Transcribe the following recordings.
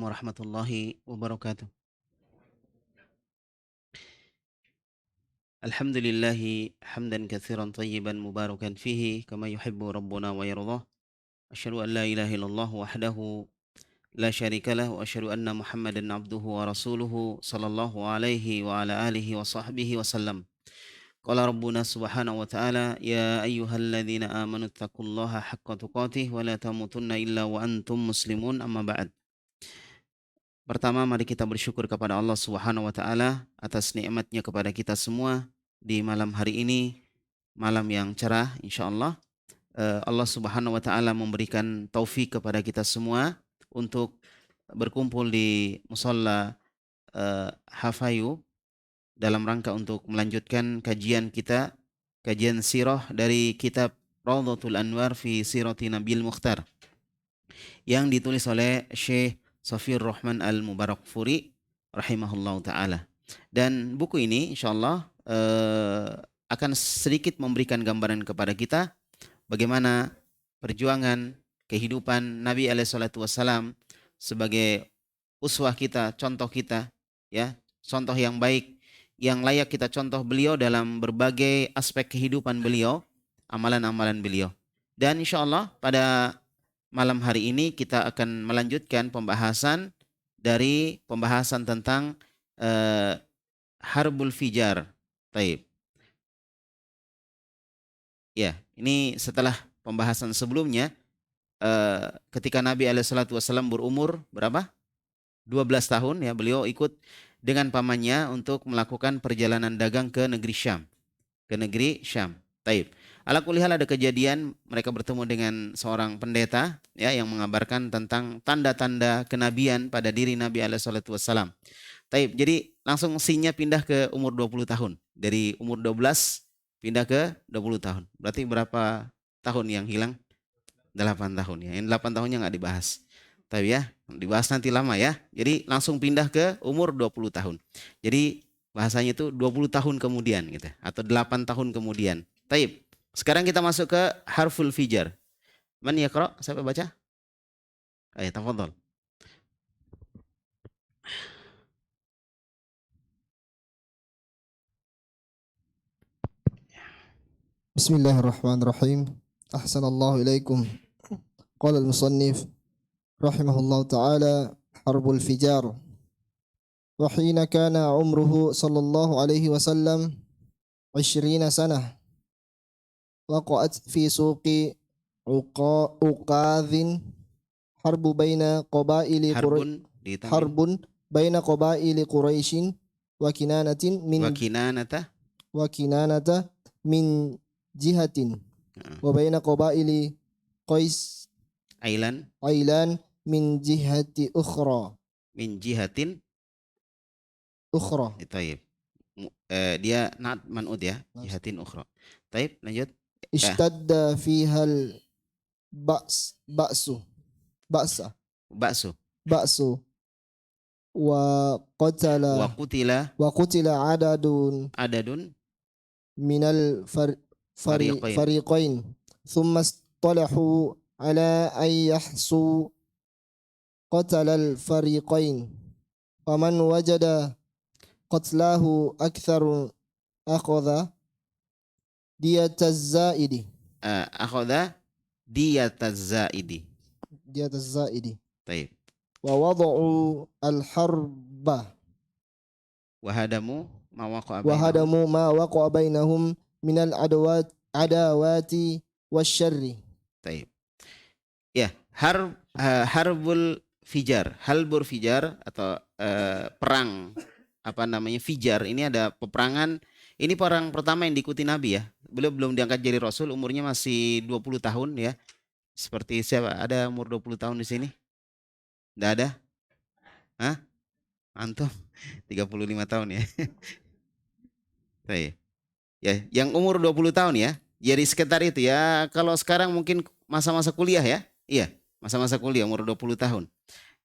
Warahmatullahi wabarakatuh. Alhamdulillahi hamdan katsiran tayyiban mubarakan fihi kama yuhibbu rabbuna wa yardah. Asyhadu an la ilaha illallah wahdahu la syarikalah wa asyhadu anna Muhammadan abduhu wa rasuluhu sallallahu alaihi wa ala alihi wa sahbihi wasallam. Qala rabbuna subhanahu wa ta'ala ya ayyuhalladzina amanu taqullaha haqqa tuqatih wa la tamutunna illa wa antum muslimun amma ba'd. Pertama, mari kita bersyukur kepada Allah Subhanahu wa taala atas nikmatnya kepada kita semua di malam hari ini, malam yang cerah insyaallah. Allah Subhanahu wa taala memberikan taufik kepada kita semua untuk berkumpul di musalla Hafayu dalam rangka untuk melanjutkan kajian kita, kajian sirah dari kitab Raudhatul Anwar fi Sirati Nabil Mukhtar yang ditulis oleh Syekh Safiyur Rahman Al-Mubarakfuri rahimahullahu taala. Dan buku ini insyaallah akan sedikit memberikan gambaran kepada kita bagaimana perjuangan kehidupan Nabi alaihi salatu wasallam sebagai uswah kita, contoh kita, ya, contoh yang baik yang layak kita contoh beliau dalam berbagai aspek kehidupan beliau, amalan-amalan beliau. Dan insyaallah pada malam hari ini kita akan melanjutkan pembahasan dari pembahasan tentang Harbul Fijar. Taib. Ya, ini setelah pembahasan sebelumnya ketika Nabi alaihissalam berumur berapa? 12 tahun ya, beliau ikut dengan pamannya untuk melakukan perjalanan dagang ke negeri Syam. Ke negeri Syam. Taib. Ala kulli hal ada kejadian mereka bertemu dengan seorang pendeta ya yang mengabarkan tentang tanda-tanda kenabian pada diri Nabi alaihi salatu wasallam. Taib. Jadi langsung sinya pindah ke umur 20 tahun. Dari umur 12 pindah ke 20 tahun. Berarti berapa tahun yang hilang? 8 tahun ya. Yang 8 tahunnya nggak dibahas. Taib ya. Dibahas nanti lama ya. Jadi langsung pindah ke umur 20 tahun. Jadi bahasanya itu 20 tahun kemudian gitu atau 8 tahun kemudian. Taib. Sekarang kita masuk ke harful fijar. Man yaqra? Siapa baca? Ayo, tafadhol. Bismillahirrahmanirrahim. Ahsanallahu ilaikum. Qala al-musannif rahimahullahu ta'ala harbul fijar. Wa hina kana umruhu sallallahu alaihi wasallam 20 sanah. Waqa'at fi suqi uqadhin harbu baina qabaili harbun baina qabaili Quraisyin wa kinanatin min wa kinanata min jihatin wa baina qabaili Qais Ailan min jihati ukhra. Min jihatin Ukhra. Taib. Dia na'at man'ud ya. Jihatin ukhra. Taib, lanjut. Ishtadda fihal ba'su wa qutila adadun minal fariqain thumma istalahu ala an yahsu qatalal fariqain faman wajada qatlahu aktharu akhadha diyataz zaidi Taib. wa wada'u al-harba Wahadamu ma waqa'a bainahum minal adawati wasyarri. Taib. Ya, harbul fijar atau perang apa namanya fijar, ini ada peperangan. Ini perang pertama yang diikuti Nabi ya. Beliau belum diangkat jadi Rasul, umurnya masih 20 tahun ya. Seperti siapa? Ada umur 20 tahun di sini? Tidak ada? Hah? Antum 35 tahun ya. Ya, yang umur 20 tahun ya. Jadi sekitar itu ya. Kalau sekarang mungkin masa-masa kuliah ya. Iya, masa-masa kuliah umur 20 tahun.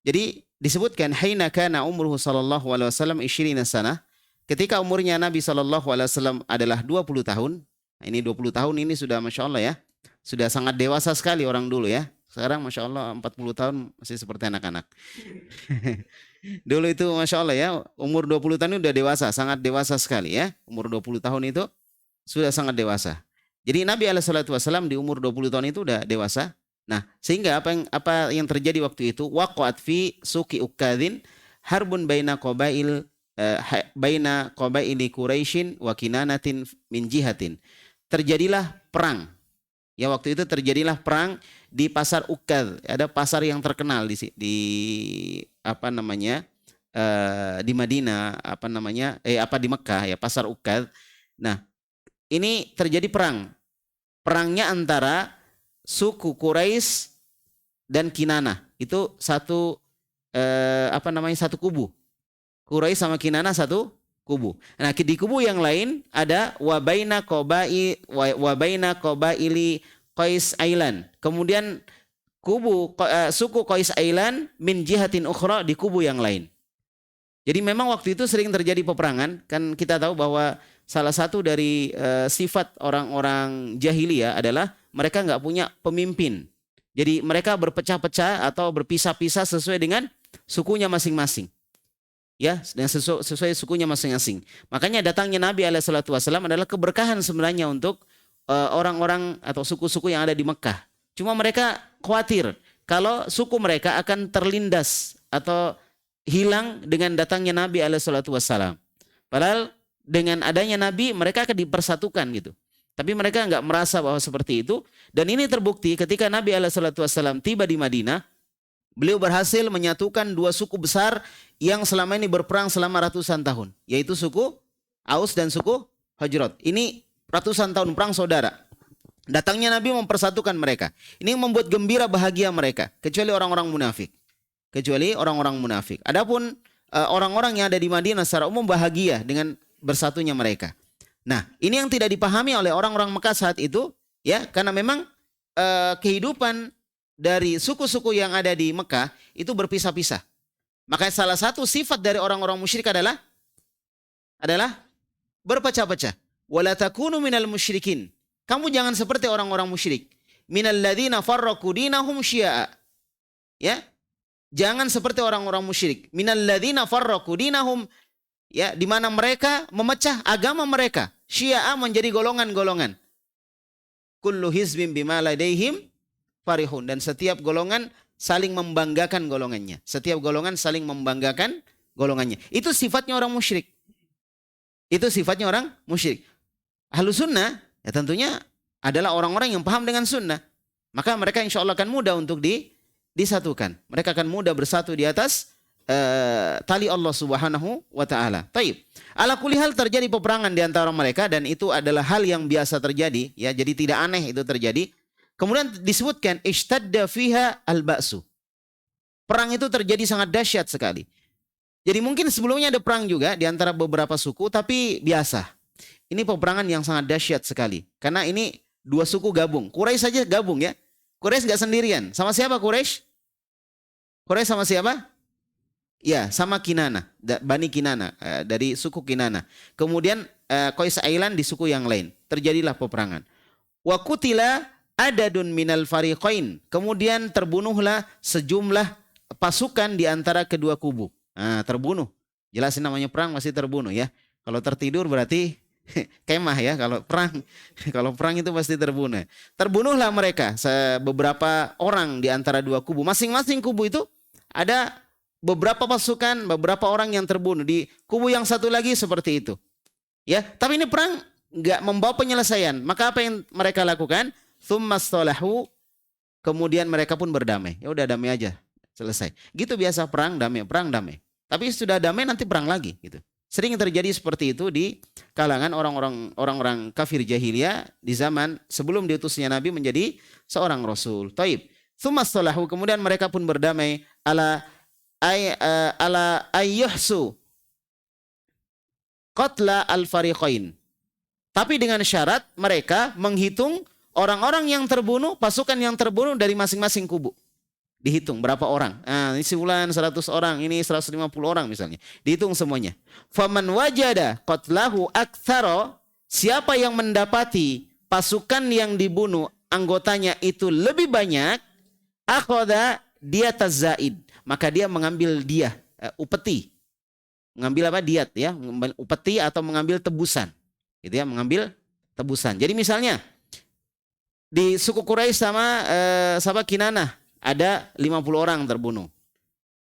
Jadi disebutkan haina kana umruhu sallallahu alaihi wasallam 20 sanah. Ketika umurnya Nabi sallallahu alaihi wasallam adalah 20 tahun. Ini 20 tahun ini sudah Masya Allah ya. Sudah sangat dewasa sekali orang dulu ya. Sekarang Masya Allah 40 tahun masih seperti anak-anak. Dulu itu Masya Allah ya, umur 20 tahun udah dewasa, sangat dewasa sekali ya. Umur 20 tahun itu sudah sangat dewasa. Jadi Nabi SAW di umur 20 tahun itu udah dewasa. Nah, sehingga apa yang terjadi waktu itu? Waqa'at fi suki ukadzin harbun baina qabaili Quraisyin wa Kinanatin min jihatin. Terjadilah perang. Ya, waktu itu terjadilah perang di pasar Ukad. Ada pasar yang terkenal di apa namanya? Di Madinah, di Mekah ya, pasar Ukad. Nah, ini terjadi perang. Perangnya antara suku Quraisy dan Kinanah. Itu satu satu kubu. Quraisy sama Kinanah satu kubu. Nah, di kubu yang lain ada wabaina qabaili Qais Ailan. Kemudian suku Qais Ailan min jihatin ukhra di kubu yang lain. Jadi memang waktu itu sering terjadi peperangan. Kan kita tahu bahwa salah satu dari sifat orang-orang jahiliyah adalah mereka nggak punya pemimpin. Jadi mereka berpecah-pecah atau berpisah-pisah sesuai dengan sukunya masing-masing. Ya, dan sesuai sukunya masing-masing. Makanya datangnya Nabi SAW adalah keberkahan sebenarnya untuk orang-orang atau suku-suku yang ada di Mekah. Cuma mereka khawatir kalau suku mereka akan terlindas atau hilang dengan datangnya Nabi SAW. Padahal dengan adanya Nabi mereka akan dipersatukan gitu. Tapi mereka nggak merasa bahwa seperti itu. Dan ini terbukti ketika Nabi SAW tiba di Madinah. Beliau berhasil menyatukan dua suku besar yang selama ini berperang selama ratusan tahun. Yaitu suku Aus dan suku Hajrat. Ini ratusan tahun perang saudara. Datangnya Nabi mempersatukan mereka. Ini membuat gembira bahagia mereka. Kecuali orang-orang munafik. Adapun orang-orang yang ada di Madinah secara umum bahagia dengan bersatunya mereka. Nah, ini yang tidak dipahami oleh orang-orang Mekah saat itu, ya, karena memang kehidupan dari suku-suku yang ada di Mekah itu berpisah-pisah. Makanya salah satu sifat dari orang-orang musyrik adalah berpecah-pecah. Wala takunu minal musyrikin. Kamu jangan seperti orang-orang musyrik. Minal ladzina farraqu dinahum syi'a. Ya. Jangan seperti orang-orang musyrik. Minal ladzina farraqu dinahum, ya, di mana mereka memecah agama mereka. Syi'a menjadi golongan-golongan. Kullu hizbin bima ladaihim farihun. Dan setiap golongan saling membanggakan golongannya. Itu sifatnya orang musyrik. Ahlus sunnah ya tentunya adalah orang-orang yang paham dengan sunnah. Maka mereka insya Allah akan mudah untuk disatukan. Mereka akan mudah bersatu di atas tali Allah Subhanahu wa taala. Taib. Ala kulli hal terjadi peperangan di antara mereka dan itu adalah hal yang biasa terjadi, ya. Jadi tidak aneh itu terjadi. Kemudian disebutkan ishtadda fiha al-ba'su. Perang itu terjadi sangat dahsyat sekali. Jadi mungkin sebelumnya ada perang juga di antara beberapa suku tapi biasa. Ini peperangan yang sangat dahsyat sekali. Karena ini dua suku gabung. Quraisy saja gabung ya. Quraisy enggak sendirian. Sama siapa Quraisy? Quraisy sama siapa? Ya, sama Kinana, Bani Kinana, dari suku Kinana. Kemudian Qais Ailan di suku yang lain. Terjadilah peperangan. Wa qutila adadun minal fariqain. Kemudian terbunuhlah sejumlah pasukan di antara kedua kubu. Nah, terbunuh. Jelas namanya perang masih terbunuh ya. Kalau tertidur berarti kemah ya. Kalau perang itu pasti terbunuh. Terbunuhlah mereka beberapa orang di antara dua kubu. Masing-masing kubu itu ada beberapa pasukan, beberapa orang yang terbunuh. Di kubu yang satu lagi seperti itu. Ya, tapi ini perang nggak membawa penyelesaian. Maka apa yang mereka lakukan? Tsummastalahu, kemudian mereka pun berdamai. Ya udah damai aja, selesai. Gitu biasa perang damai. Tapi sudah damai nanti perang lagi gitu. Sering terjadi seperti itu di kalangan orang-orang kafir jahiliyah di zaman sebelum diutusnya Nabi menjadi seorang rasul. Taib. Tsummastalahu, kemudian mereka pun berdamai ala ayyuhsu qatla al-fariqain. Tapi dengan syarat mereka menghitung orang-orang yang terbunuh, pasukan yang terbunuh dari masing-masing kubu. Dihitung berapa orang. Nah, ini sebulan 100 orang, ini 150 orang misalnya. Dihitung semuanya. Faman wajada qatlahu aktsara, siapa yang mendapati pasukan yang dibunuh anggotanya itu lebih banyak akhadha diyataz zaid, maka dia mengambil upeti. Mengambil apa? Diat ya, upeti atau mengambil tebusan. Gitu ya, mengambil tebusan. Jadi misalnya di suku Quraisy sama sahabat Kinanah ada 50 orang terbunuh.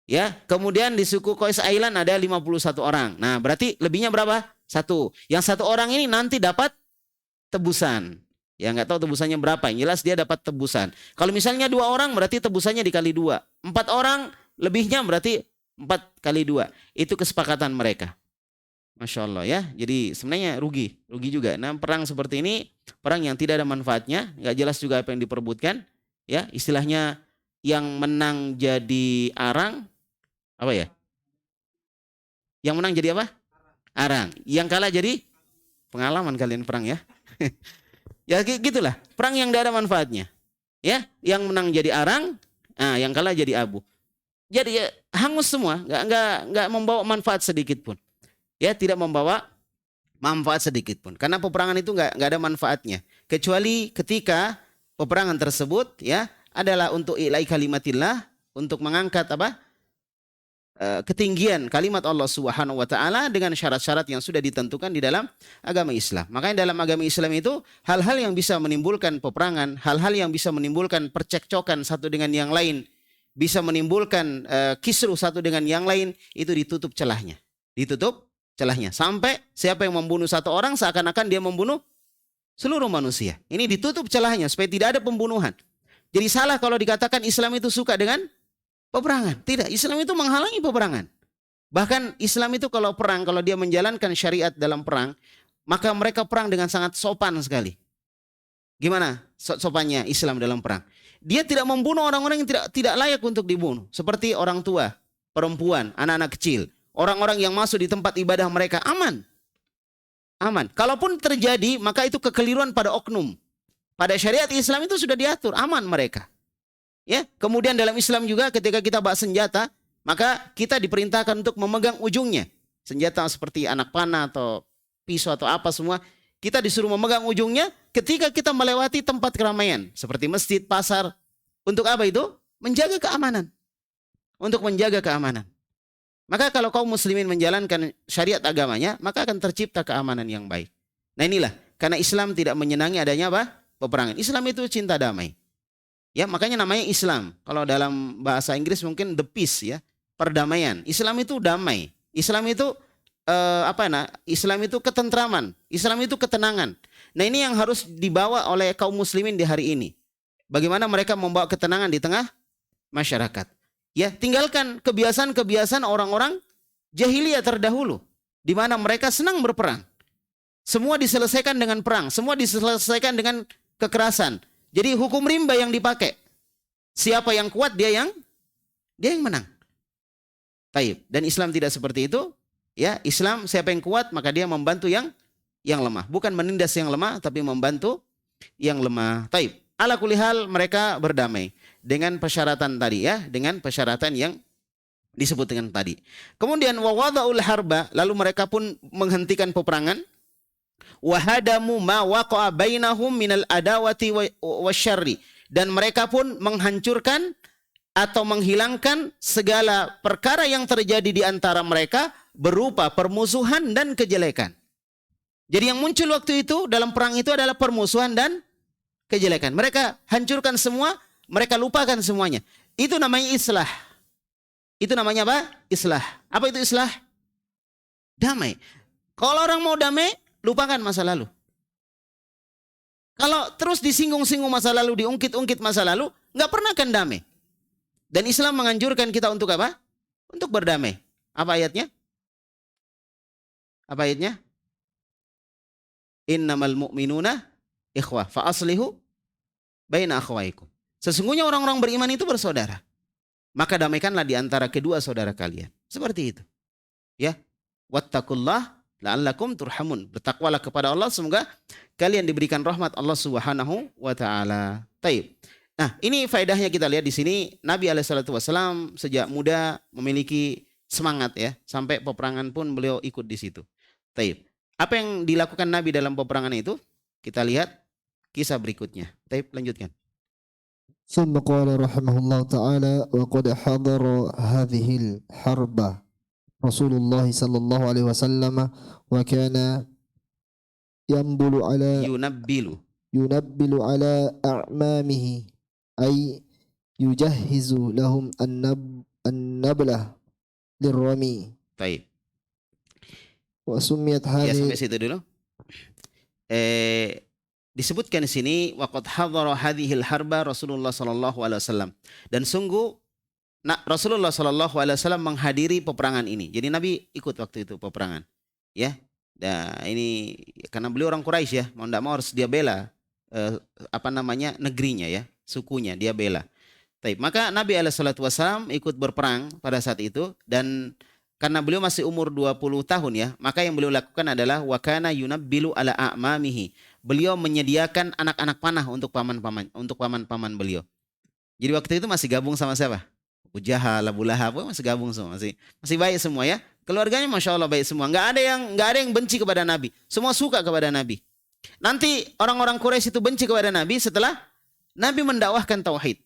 Ya, kemudian di suku Qais Ailan ada 51 orang. Nah, berarti lebihnya berapa? 1. Yang 1 orang ini nanti dapat tebusan. Ya nggak tahu tebusannya berapa. Yang jelas dia dapat tebusan. Kalau misalnya 2 orang berarti tebusannya dikali 2. 4 orang lebihnya berarti 4 kali 2. Itu kesepakatan mereka. Masya Allah ya. Jadi sebenarnya rugi juga. Nah, perang seperti ini perang yang tidak ada manfaatnya, nggak jelas juga apa yang diperebutkan. Ya, istilahnya yang menang jadi arang, apa ya? Yang menang jadi apa? Arang. Yang kalah jadi pengalaman kalian perang ya. Ya gitulah, perang yang tidak ada manfaatnya. Ya, yang menang jadi arang, yang kalah jadi abu. Jadi ya, hangus semua, nggak membawa manfaat sedikit pun. Ya, tidak membawa manfaat sedikit pun. Karena peperangan itu nggak ada manfaatnya. Kecuali ketika peperangan tersebut ya adalah untuk ilahi kalimatillah, untuk mengangkat apa? Ketinggian kalimat Allah Subhanahu wa taala dengan syarat-syarat yang sudah ditentukan di dalam agama Islam. Makanya dalam agama Islam itu hal-hal yang bisa menimbulkan peperangan, hal-hal yang bisa menimbulkan percekcokan satu dengan yang lain, bisa menimbulkan kisruh satu dengan yang lain, itu ditutup celahnya. Ditutup celahnya. Sampai siapa yang membunuh 1 orang seakan-akan dia membunuh seluruh manusia. Ini ditutup celahnya supaya tidak ada pembunuhan. Jadi salah kalau dikatakan Islam itu suka dengan peperangan. Tidak, Islam itu menghalangi peperangan. Bahkan Islam itu kalau perang, kalau dia menjalankan syariat dalam perang, maka mereka perang dengan sangat sopan sekali. Gimana sopannya Islam dalam perang? Dia tidak membunuh orang-orang yang tidak layak untuk dibunuh. Seperti orang tua, perempuan, anak-anak kecil. Orang-orang yang masuk di tempat ibadah mereka aman. Aman. Kalaupun terjadi, maka itu kekeliruan pada oknum. Pada syariat Islam itu sudah diatur, aman mereka. Ya, kemudian dalam Islam juga ketika kita bawa senjata, maka kita diperintahkan untuk memegang ujungnya. Senjata seperti anak panah atau pisau atau apa semua, kita disuruh memegang ujungnya ketika kita melewati tempat keramaian seperti masjid, pasar. Untuk apa itu? Menjaga keamanan. Untuk menjaga keamanan. Maka kalau kaum muslimin menjalankan syariat agamanya, maka akan tercipta keamanan yang baik. Nah inilah, karena Islam tidak menyenangi adanya apa? Peperangan. Islam itu cinta damai. Ya, makanya namanya Islam. Kalau dalam bahasa Inggris mungkin the peace ya, perdamaian. Islam itu damai. Islam itu Islam itu ketentraman. Islam itu ketenangan. Nah, ini yang harus dibawa oleh kaum muslimin di hari ini. Bagaimana mereka membawa ketenangan di tengah masyarakat. Ya, tinggalkan kebiasaan-kebiasaan orang-orang jahiliyah terdahulu di mana mereka senang berperang. Semua diselesaikan dengan perang, semua diselesaikan dengan kekerasan. Jadi hukum rimba yang dipakai. Siapa yang kuat dia yang menang. Baik. Dan Islam tidak seperti itu. Ya, Islam siapa yang kuat maka dia membantu yang lemah. Bukan menindas yang lemah tapi membantu yang lemah. Baik. Ala kulli hal mereka berdamai dengan persyaratan tadi ya, dengan persyaratan yang disebut dengan tadi. Kemudian wa wada'ul harba, lalu mereka pun menghentikan peperangan. Wahadamu ma waqa'a bainahum minal adawati wasyarri, dan mereka pun menghancurkan atau menghilangkan segala perkara yang terjadi di antara mereka berupa permusuhan dan kejelekan. Jadi yang muncul waktu itu dalam perang itu adalah permusuhan dan kejelekan. Mereka hancurkan semua, mereka lupakan semuanya. Itu namanya islah. Itu namanya apa? Islah. Apa itu islah? Damai. Kalau orang mau damai, lupakan masa lalu. Kalau terus disinggung-singgung masa lalu, diungkit-ungkit masa lalu, nggak pernah akan damai. Dan Islam menganjurkan kita untuk apa? Untuk berdamai. Apa ayatnya? Apa ayatnya? Innamal mu'minuna ikhwah fa aslihu baina akhwaikum. Sesungguhnya orang-orang beriman itu bersaudara. Maka damaikanlah di antara kedua saudara kalian. Seperti itu. Ya. Wattaqullah la'allakum turhamun. Bertakwalah kepada Allah, semoga kalian diberikan rahmat Allah Subhanahu wa taala. Baik. Nah, ini faedahnya kita lihat di sini. Nabi alaihissalam sejak muda memiliki semangat ya, sampai peperangan pun beliau ikut di situ. Baik. Apa yang dilakukan Nabi dalam peperangan itu? Kita lihat kisah berikutnya. Baik, lanjutkan. ثم قال رحمه الله تعالى وقد حضر هذه الحرب رسول الله صلى الله عليه وسلم وكان ينبل على أعمامه أي يجهز لهم النبلة للرمي. طيب. وسميت هذه. Ya, sampai situ dulu. Disebutkan di sini waqad hadhara hadhil harba Rasulullah sallallahu alaihi wasallam. Dan sungguh Rasulullah sallallahu alaihi wasallam menghadiri peperangan ini. Jadi Nabi ikut waktu itu peperangan. Ya. Nah, ini karena beliau orang Quraisy ya, mau enggak mau harus dia bela negerinya ya, sukunya dia bela. Baik, maka Nabi alaihi salatu wasallam ikut berperang pada saat itu, dan karena beliau masih umur 20 tahun ya, maka yang beliau lakukan adalah wa kana yunabbilu ala a'mamihi. Beliau menyediakan anak-anak panah untuk paman-paman beliau. Jadi waktu itu masih gabung sama siapa? Abu Jahal, Abu Lahab, masih gabung semua, masih baik semua ya. Keluarganya Masya Allah baik semua. Nggak ada yang benci kepada Nabi. Semua suka kepada Nabi. Nanti orang-orang Quraisy itu benci kepada Nabi setelah Nabi mendakwahkan tauhid.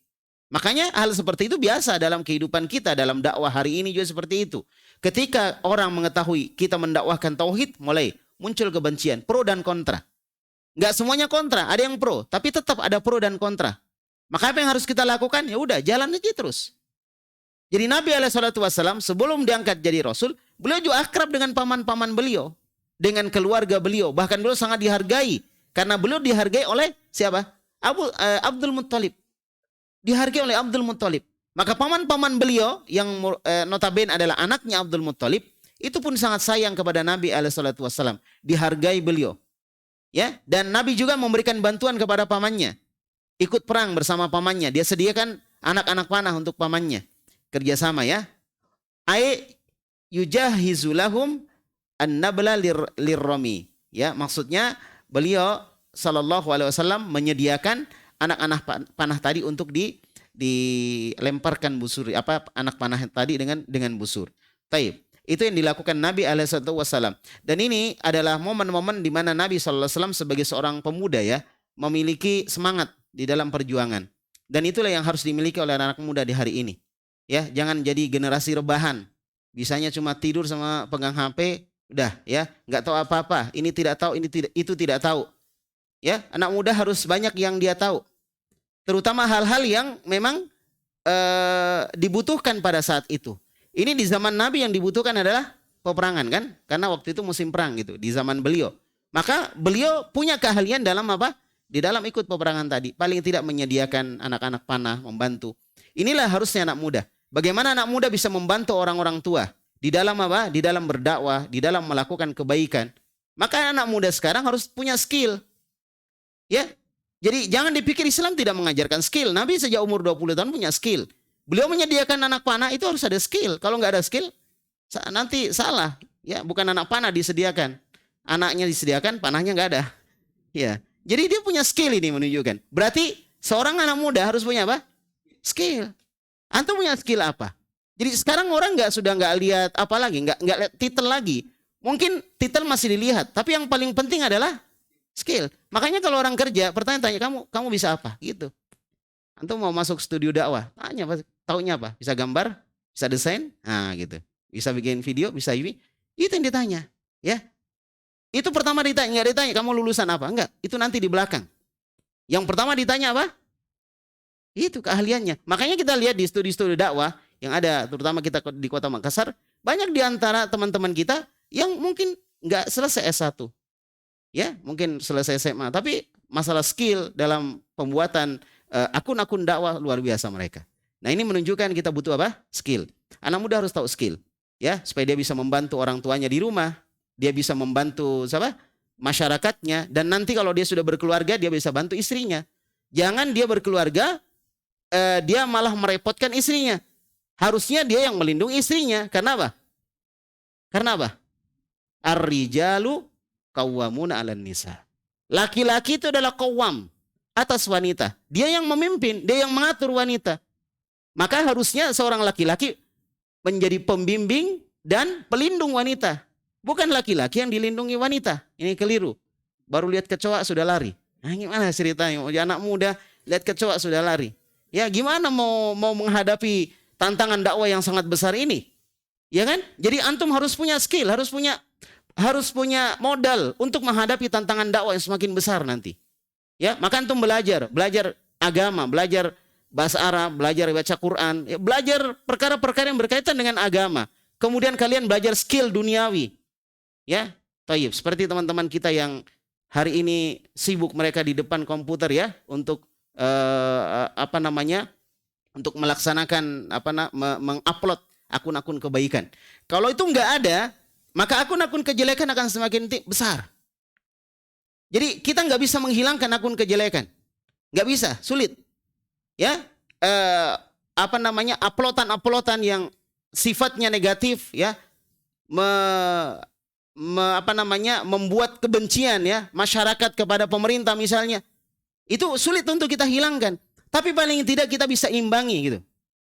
Makanya hal seperti itu biasa dalam kehidupan kita, dalam dakwah hari ini juga seperti itu. Ketika orang mengetahui kita mendakwahkan tauhid, mulai muncul kebencian, pro dan kontra. Nggak semuanya kontra, ada yang pro, tapi tetap ada pro dan kontra. Maka apa yang harus kita lakukan? Ya udah, jalan aja terus. Jadi Nabi SAW sebelum diangkat jadi Rasul, beliau juga akrab dengan paman-paman beliau, dengan keluarga beliau. Bahkan beliau sangat dihargai, karena beliau dihargai oleh siapa? Abdul Muttalib. Dihargai oleh Abdul Muttalib. Maka paman-paman beliau yang notabene adalah anaknya Abdul Muttalib, itu pun sangat sayang kepada Nabi SAW. Dihargai beliau. Ya, dan Nabi juga memberikan bantuan kepada pamannya. Ikut perang bersama pamannya. Dia sediakan anak-anak panah untuk pamannya. Kerjasama ya. Yujahizu lahum an-nabla lirrami. Ya, maksudnya beliau sallallahu alaihi wasallam menyediakan anak-anak panah tadi untuk dilemparkan busur, anak panah tadi dengan busur. Taib. Itu yang dilakukan Nabi alaihi wasallam. Dan ini adalah momen-momen di mana Nabi sallallahu alaihi wasallam sebagai seorang pemuda ya, memiliki semangat di dalam perjuangan. Dan itulah yang harus dimiliki oleh anak muda di hari ini. Ya, jangan jadi generasi rebahan. Bisanya cuma tidur sama pegang HP, udah ya, nggak tahu apa-apa. Ini tidak tahu, itu tidak tahu. Ya, anak muda harus banyak yang dia tahu. Terutama hal-hal yang memang dibutuhkan pada saat itu. Ini di zaman Nabi yang dibutuhkan adalah peperangan kan? Karena waktu itu musim perang gitu, di zaman beliau. Maka beliau punya keahlian dalam apa? Di dalam ikut peperangan tadi. Paling tidak menyediakan anak-anak panah, membantu. Inilah harusnya anak muda. Bagaimana anak muda bisa membantu orang-orang tua? Di dalam apa? Di dalam berdakwah, di dalam melakukan kebaikan. Maka anak muda sekarang harus punya skill. Ya, jadi jangan dipikir Islam tidak mengajarkan skill. Nabi sejak umur 20 tahun punya skill. Beliau menyediakan anak panah itu harus ada skill. Kalau nggak ada skill, nanti salah. Ya, bukan anak panah disediakan. Anaknya disediakan, panahnya nggak ada. Ya, jadi dia punya skill ini menunjukkan. Berarti seorang anak muda harus punya apa? Skill. Antum punya skill apa? Jadi sekarang orang sudah nggak lihat apa lagi, nggak lihat titel lagi. Mungkin titel masih dilihat, tapi yang paling penting adalah skill. Makanya kalau orang kerja, pertanyaan kamu bisa apa? Gitu. Antum mau masuk studio dakwah, taunya apa? Bisa gambar, bisa desain, nah gitu. Bisa bikin video, bisa ini. Itu yang ditanya, ya. Itu pertama ditanya, nggak ditanya kamu lulusan apa? Enggak, itu nanti di belakang. Yang pertama ditanya apa? Itu keahliannya. Makanya kita lihat di studi-studi dakwah yang ada, terutama kita di Kota Makassar, banyak di antara teman-teman kita yang mungkin nggak selesai S1. Ya, mungkin selesai SMA, tapi masalah skill dalam pembuatan akun-akun dakwah luar biasa mereka. Nah, ini menunjukkan kita butuh apa? Skill. Anak muda harus tahu skill, ya, supaya dia bisa membantu orang tuanya di rumah, dia bisa membantu masyarakatnya, dan nanti kalau dia sudah berkeluarga, dia bisa bantu istrinya. Jangan dia berkeluarga, dia malah merepotkan istrinya. Harusnya dia yang melindungi istrinya. Karena apa? Karena apa? Ar-rijalu qawwamuna 'alan nisa. Laki-laki itu adalah qawwam atas wanita. Dia yang memimpin, dia yang mengatur wanita. Maka harusnya seorang laki-laki menjadi pembimbing dan pelindung wanita. Bukan laki-laki yang dilindungi wanita. Ini keliru. Baru lihat kecoa sudah lari. Nah, gimana ceritanya? Anak muda lihat kecoa sudah lari. Ya, gimana mau menghadapi tantangan dakwah yang sangat besar ini? Ya kan? Jadi antum harus punya skill, harus punya modal untuk menghadapi tantangan dakwah yang semakin besar nanti. Ya, maka antum belajar agama, belajar bahasa Arab, belajar baca Quran, ya, belajar perkara-perkara yang berkaitan dengan agama. Kemudian kalian belajar skill duniawi. Ya, tayyib. Seperti teman-teman kita yang hari ini sibuk mereka di depan komputer ya untuk untuk melaksanakan mengupload akun-akun kebaikan. Kalau itu nggak ada, maka akun-akun kejelekan akan semakin besar. Jadi kita nggak bisa menghilangkan akun kejelekan, nggak bisa, sulit. Ya, uploadan yang sifatnya negatif, ya, membuat kebencian ya masyarakat kepada pemerintah misalnya, itu sulit untuk kita hilangkan. Tapi paling tidak kita bisa imbangi gitu.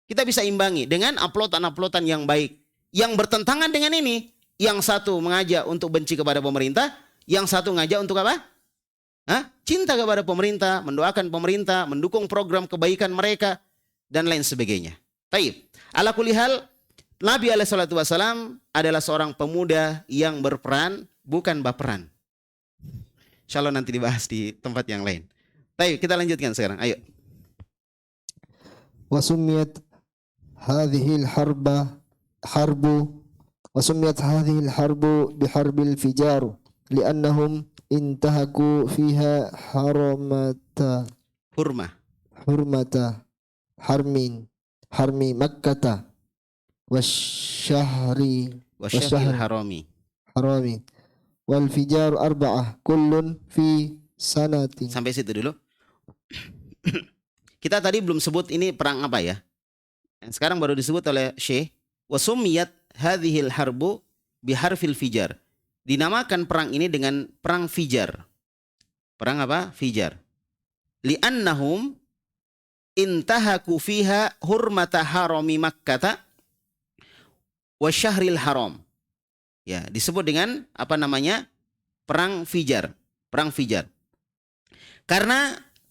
Kita bisa imbangi dengan uploadan yang baik, yang bertentangan dengan ini. Yang satu mengajak untuk benci kepada pemerintah, yang satu ngajak untuk apa? Cinta kepada pemerintah, mendoakan pemerintah, mendukung program kebaikan mereka, dan lain sebagainya. Taib. Ala kulli hal, Nabi SAW adalah seorang pemuda yang berperan, bukan baperan. Insyaallah nanti dibahas di tempat yang lain. Taib, kita lanjutkan sekarang. Ayo. وسميت هذه الحرب بحرب الفجار لأنهم انتهكوا فيها حرمة حرم مكة والشهر الحرام والفجار 4 كل في سنة. Sampai situ dulu. Kita tadi belum sebut ini perang apa ya. Sekarang baru disebut oleh Syekh. Wasumiyat hadhil harbu biharfil fijar. Dinamakan perang ini dengan perang fijar. Perang apa? Fijar. Li'annahum intahaku fiha hurmata harami makkata wa syahril haram. Ya, disebut dengan perang fijar. Perang fijar.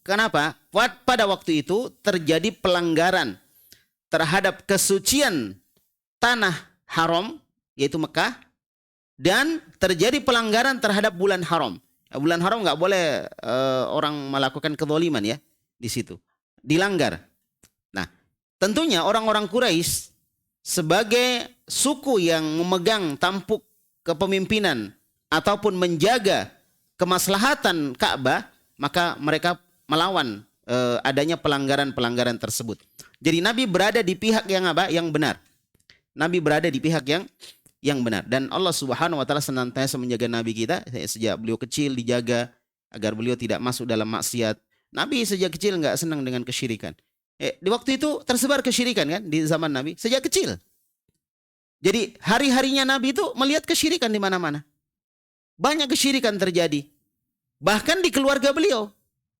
Kenapa? Pada waktu itu terjadi pelanggaran terhadap kesucian tanah haram, yaitu Mekah, dan terjadi pelanggaran terhadap bulan haram. Bulan haram nggak boleh orang melakukan kezaliman ya di situ, dilanggar. Nah, tentunya orang-orang Quraisy sebagai suku yang memegang tampuk kepemimpinan ataupun menjaga kemaslahatan Ka'bah, maka mereka melawan adanya pelanggaran-pelanggaran tersebut. Jadi Nabi berada di pihak yang apa? Yang benar. Nabi berada di pihak yang benar. Dan Allah Subhanahu wa taala senantiasa menjaga Nabi kita sejak beliau kecil, dijaga agar beliau tidak masuk dalam maksiat. Nabi sejak kecil enggak senang dengan kesyirikan. Di waktu itu tersebar kesyirikan kan di zaman Nabi sejak kecil. Jadi hari-harinya Nabi itu melihat kesyirikan di mana-mana. Banyak kesyirikan terjadi. Bahkan di keluarga beliau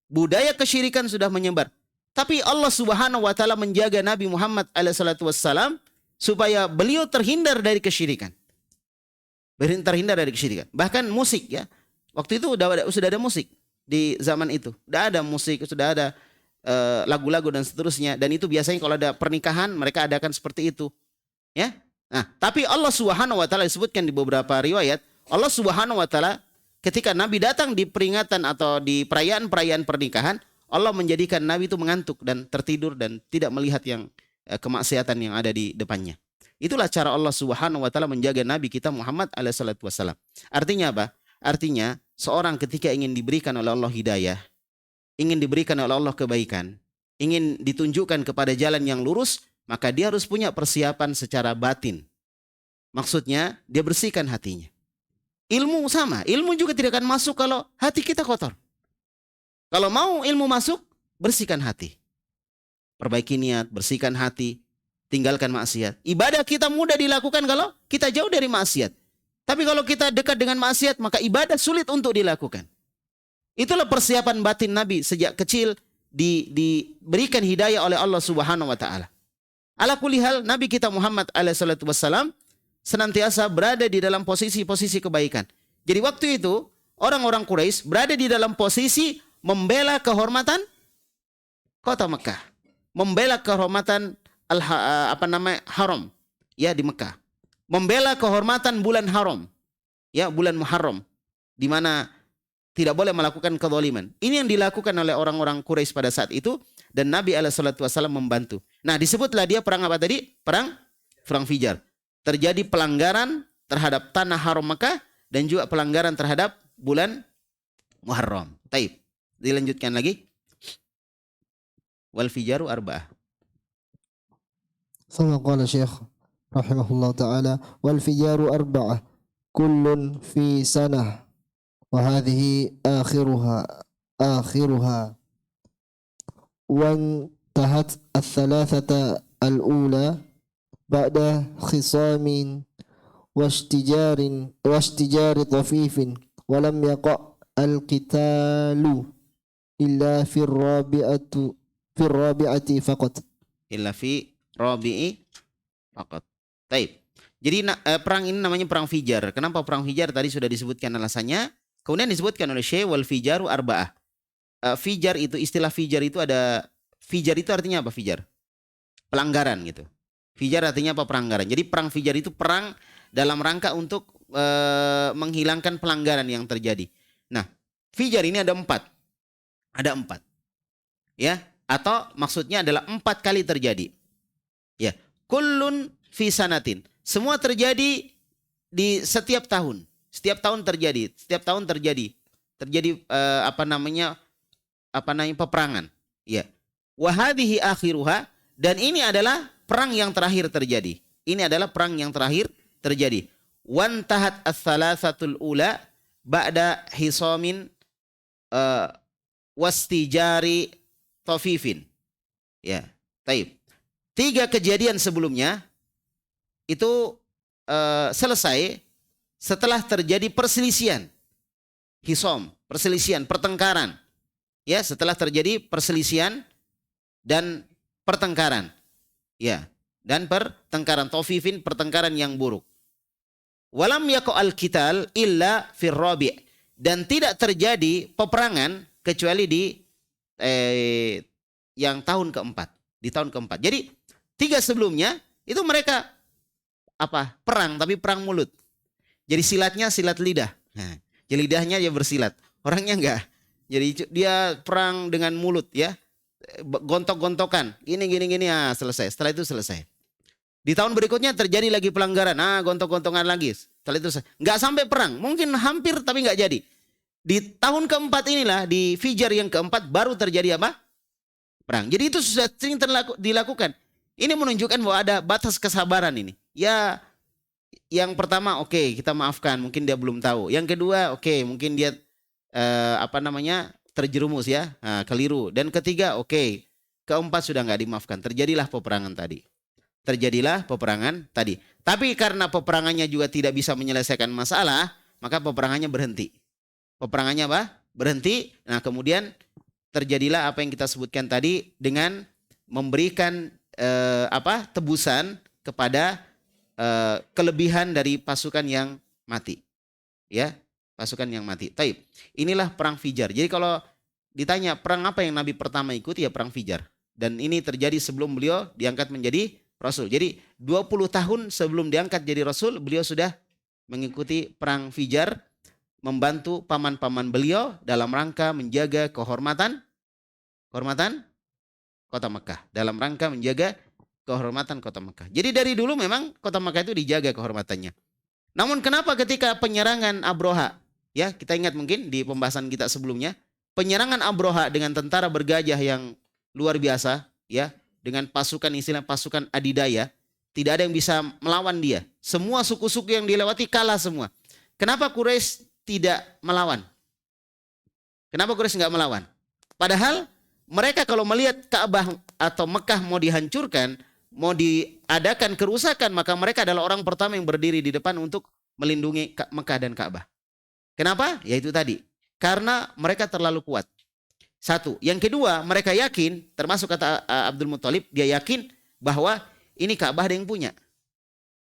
budaya kesyirikan sudah menyebar. Tapi Allah Subhanahu wa taala menjaga Nabi Muhammad SAW supaya beliau terhindar dari kesyirikan. Terhindar dari kesyirikan. Bahkan musik ya. Waktu itu sudah ada musik di zaman itu. Sudah ada musik, sudah ada lagu-lagu dan seterusnya. Dan itu biasanya kalau ada pernikahan mereka adakan seperti itu. Ya. Nah, tapi Allah Subhanahu wa taala disebutkan di beberapa riwayat, Allah Subhanahu wa taala ketika Nabi datang di peringatan atau di perayaan-perayaan pernikahan, Allah menjadikan Nabi itu mengantuk dan tertidur dan tidak melihat yang kemaksiatan yang ada di depannya. Itulah cara Allah Subhanahu wa taala menjaga Nabi kita Muhammad alaihi salatu wasallam. Artinya apa? Artinya seorang ketika ingin diberikan oleh Allah hidayah, ingin diberikan oleh Allah kebaikan, ingin ditunjukkan kepada jalan yang lurus, maka dia harus punya persiapan secara batin. Maksudnya dia bersihkan hatinya. Ilmu sama, ilmu juga tidak akan masuk kalau hati kita kotor. Kalau mau ilmu masuk, bersihkan hati. Perbaiki niat, bersihkan hati, tinggalkan maksiat. Ibadah kita mudah dilakukan kalau kita jauh dari maksiat. Tapi kalau kita dekat dengan maksiat, maka ibadah sulit untuk dilakukan. Itulah persiapan batin Nabi sejak kecil diberikan hidayah oleh Allah Subhanahu wa taala. Ala kulli hal, Nabi kita Muhammad alaihi salatu wassalam senantiasa berada di dalam posisi-posisi kebaikan. Jadi waktu itu orang-orang Quraisy berada di dalam posisi membela kehormatan kota Mekah. membela kehormatan haram, ya, di Mekah. Membela kehormatan bulan haram, ya, bulan Muharram, di mana tidak boleh melakukan kezaliman. Ini yang dilakukan oleh orang-orang Quraisy pada saat itu, dan Nabi SAW membantu. Nah, disebutlah dia perang apa tadi? Perang Fijar. Terjadi pelanggaran terhadap tanah haram Mekah dan juga pelanggaran terhadap bulan Muharram. Taib. Dilanjutkan lagi. Wal fijaru arba'ah. ثم قال الشيخ رحمه الله تعالى والفجار أربعة كل في سنة وهذه آخرها وانتهت الثلاثة الأولى بعد خصام واشتجار طفيف ولم يقع القتال إلا في الرابعة فقط. Illa fi rabi'i faqat. Taib. Jadi perang ini namanya perang Fijar. Kenapa perang Fijar? Tadi sudah disebutkan alasannya. Kemudian disebutkan oleh Syekh wal fijaru arba'ah. Fijar itu, istilah Fijar itu ada, Fijar itu artinya apa Fijar? Pelanggaran gitu. Fijar artinya apa? Pelanggaran. Jadi perang Fijar itu perang dalam rangka untuk menghilangkan pelanggaran yang terjadi. Nah, Fijar ini ada 4. Ada 4. Ya, atau maksudnya adalah 4 kali terjadi. Ya, kullun fi sanatin. Semua terjadi di setiap tahun. Setiap tahun terjadi. Setiap tahun terjadi. Terjadi peperangan. Ya. Wa hadhihi akhiruha, dan ini adalah perang yang terakhir terjadi. Ini adalah perang yang terakhir terjadi. Wantahat ats-tsalatsatul ula ba'da hisamin wastijari tafifin. Ya, taib. 3 kejadian sebelumnya itu selesai setelah terjadi perselisihan. Hisam, perselisihan, pertengkaran. Ya, setelah terjadi perselisihan dan pertengkaran. Ya, dan pertengkaran tafifin, pertengkaran yang buruk. Walam yaqa'al qital illa fir rabi', dan tidak terjadi peperangan kecuali di yang tahun keempat, di tahun keempat. Jadi 3 sebelumnya itu mereka perang, tapi perang mulut. Jadi silatnya silat lidah. Nah, jadi lidahnya dia bersilat, orangnya enggak. Jadi dia perang dengan mulut, ya, gontok-gontokan, gini ya, selesai. Setelah itu selesai. Di tahun berikutnya terjadi lagi pelanggaran, gontok-gontongan lagi. Setelah itu selesai. Enggak sampai perang, mungkin hampir tapi enggak jadi. Di tahun keempat inilah, di Fijar yang keempat, baru terjadi apa? Perang. Jadi itu sudah sering dilakukan. Ini menunjukkan bahwa ada batas kesabaran ini. Ya, yang pertama kita maafkan, mungkin dia belum tahu. Yang kedua mungkin dia terjerumus, ya, keliru. Dan ketiga keempat sudah nggak dimaafkan. Terjadilah peperangan tadi. Tapi karena peperangannya juga tidak bisa menyelesaikan masalah, maka peperangannya berhenti. Berhenti. Nah, kemudian terjadilah apa yang kita sebutkan tadi dengan memberikan tebusan kepada kelebihan dari pasukan yang mati. Ya, pasukan yang mati. Taib. Inilah perang Fijar. Jadi kalau ditanya perang apa yang Nabi pertama ikuti, ya perang Fijar. Dan ini terjadi sebelum beliau diangkat menjadi Rasul. Jadi 20 tahun sebelum diangkat jadi Rasul, beliau sudah mengikuti perang Fijar, membantu paman-paman beliau dalam rangka menjaga kehormatan kota Mekah. Dalam rangka menjaga kehormatan kota Mekah. Jadi dari dulu memang kota Mekah itu dijaga kehormatannya. Namun kenapa ketika penyerangan Abroha, ya, kita ingat mungkin di pembahasan kita sebelumnya, penyerangan Abroha dengan tentara bergajah yang luar biasa, ya, dengan pasukan adidaya, tidak ada yang bisa melawan dia. Semua suku-suku yang dilewati kalah semua. Kenapa Quraisy tidak melawan? Kenapa Quraisy nggak melawan? Padahal mereka kalau melihat Ka'bah atau Mekah mau dihancurkan, mau diadakan kerusakan, maka mereka adalah orang pertama yang berdiri di depan untuk melindungi Mekah dan Ka'bah. Kenapa? Yaitu tadi, karena mereka terlalu kuat. Satu. Yang kedua, mereka yakin, termasuk kata Abdul Muthalib, dia yakin bahwa ini Ka'bah ada yang punya.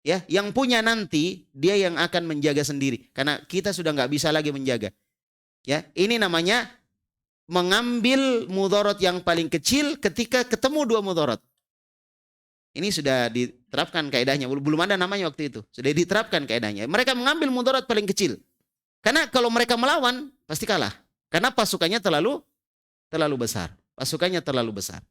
Ya, yang punya nanti dia yang akan menjaga sendiri, karena kita sudah nggak bisa lagi menjaga. Ya, ini namanya mengambil mudarat yang paling kecil ketika ketemu dua mudarat. Ini sudah diterapkan kaidahnya. Belum ada namanya waktu itu. Sudah diterapkan kaidahnya. Mereka mengambil mudarat paling kecil. Karena kalau mereka melawan, pasti kalah. Karena pasukannya terlalu besar. Pasukannya terlalu besar.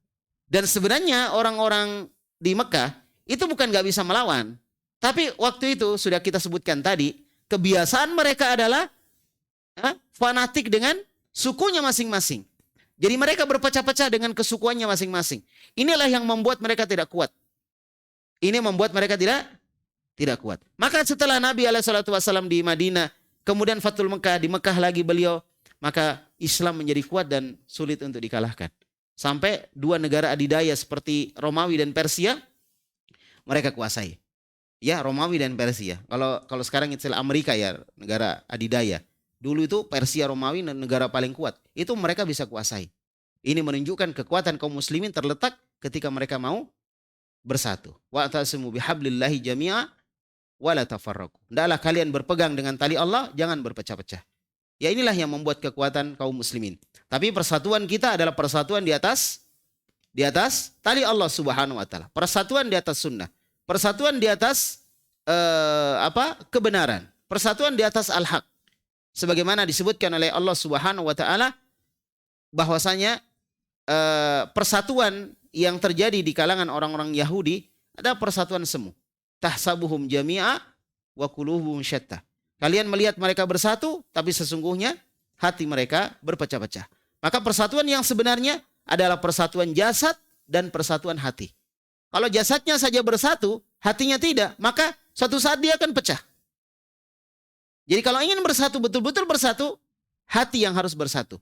Dan sebenarnya orang-orang di Mekah itu bukan gak bisa melawan. Tapi waktu itu sudah kita sebutkan tadi, kebiasaan mereka adalah fanatik dengan sukunya masing-masing. Jadi mereka berpecah-pecah dengan kesukuannya masing-masing. Inilah yang membuat mereka tidak kuat. Ini membuat mereka tidak kuat. Maka setelah Nabi SAW di Madinah, kemudian Fathul Mekah, di Mekah lagi beliau, maka Islam menjadi kuat dan sulit untuk dikalahkan. Sampai dua negara adidaya seperti Romawi dan Persia, mereka kuasai. Ya, Romawi dan Persia. Kalau sekarang istilah Amerika ya, negara adidaya. Dulu itu Persia, Romawi negara paling kuat. Itu mereka bisa kuasai. Ini menunjukkan kekuatan kaum muslimin terletak ketika mereka mau bersatu. Wa'tasimu bihablillahi jami'a wa la tafarraqu. Hendaklah kalian berpegang dengan tali Allah, jangan berpecah-pecah. Ya, inilah yang membuat kekuatan kaum muslimin. Tapi persatuan kita adalah persatuan di atas tali Allah Subhanahu wa taala. Persatuan di atas sunnah. Persatuan di atas kebenaran. Persatuan di atas al-haq. Sebagaimana disebutkan oleh Allah Subhanahu wa taala bahwasanya persatuan yang terjadi di kalangan orang-orang Yahudi adalah persatuan semu. Tahsabuhum jami'a wa qulubuhum syatta. Kalian melihat mereka bersatu, tapi sesungguhnya hati mereka berpecah-pecah. Maka persatuan yang sebenarnya adalah persatuan jasad dan persatuan hati. Kalau jasadnya saja bersatu, hatinya tidak, maka suatu saat dia akan pecah. Jadi kalau ingin bersatu, betul-betul bersatu, hati yang harus bersatu.